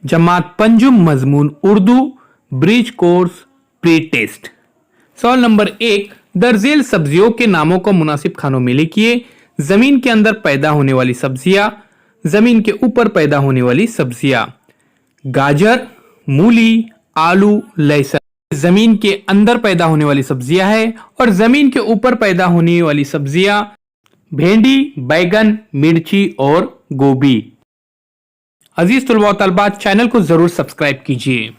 जमात पंजुम मजमून Urdu bridge course pre test. सवाल नंबर 1, दरजेल सब्जियों के नामों को मुनासिब खानों में लिखिए। जमीन के अंदर पैदा होने वाली सब्जियां, जमीन के ऊपर पैदा होने वाली सब्जियां। गाजर, मूली, आलू, लहसुन जमीन के अंदर पैदा होने वाली सब्जियां है और जमीन के ऊपर पैदा होने वाली सब्जियां भिंडी, बैगन, मिर्ची और गोभी। अजीज तुलबा व तलबात, चैनल को जरूर सब्सक्राइब कीजिए।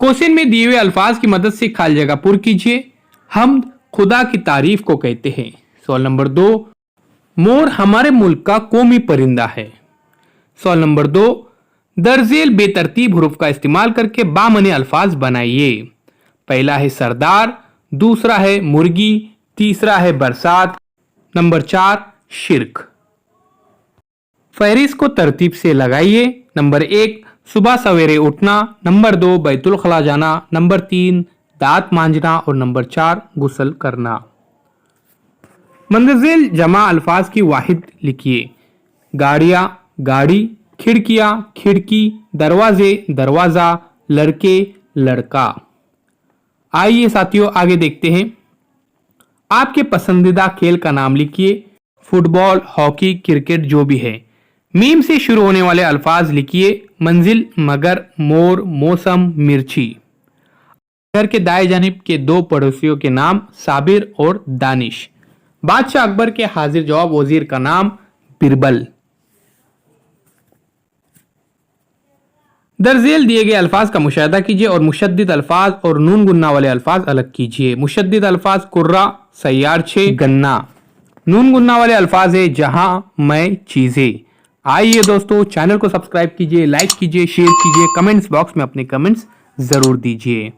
क्वेश्चन में दिए हुए अल्फाज की मदद से खाली जगह पूरी कीजिए। हम खुदा की तारीफ को कहते हैं। सवाल नंबर 2, मोर हमारे मुल्क का कौमी परिंदा है। सवाल नंबर 2, दरजेल बेतरतीब हुरूफ का इस्तेमाल करके बामने अल्फाज बनाइए। पहला है सरदार, दूसरा है मुर्गी, तीसरा है बरसात, नंबर 4 शिर्क। फहरिस्त को तरतीब से लगाइए। नंबर 1 सुबह सवेरे उठना, नंबर 2 बैतुल खला जाना, नंबर 3 दांत मांजना और नंबर 4 गुस्ल करना। मंदजिल जमा अल्फाज की वाहिद लिखिए। गाड़ियां, गाड़ी, खिड़कियां, खिड़की, दरवाजे, दरवाजा, लड़के, लड़का। आइए साथियों आगे देखते हैं। आपके पसंदीदा खेल का नाम लिखिए। फुटबॉल, हॉकी, क्रिकेट जो भी है। मीम से शुरू होने वाले अल्फाज लिखिए। मंजिल, मगर, मोर, मौसम, मिर्ची। घर के दाएं जानिब के 2 पड़ोसियों के नाम साबिर और दानिश। बादशाह अकबर के हाजिर जवाब वजीर का नाम बिरबल। दरजेल दिए गए अल्फाज का मुशाहिदा कीजिए और मुशद्दिद अल्फाज और नून गुन्ना वाले अल्फाज अलग कीजिए। मुशद्दिद अल्फाज कुर्रा, सैयार, छे, गन्ना। नून गुन्ना वाले अल्फाज है जहां, मैं, चीजें। आइए दोस्तों, चैनल को सब्सक्राइब कीजिए, लाइक कीजिए, शेयर कीजिए, कमेंट्स बॉक्स में अपने कमेंट्स जरूर दीजिए।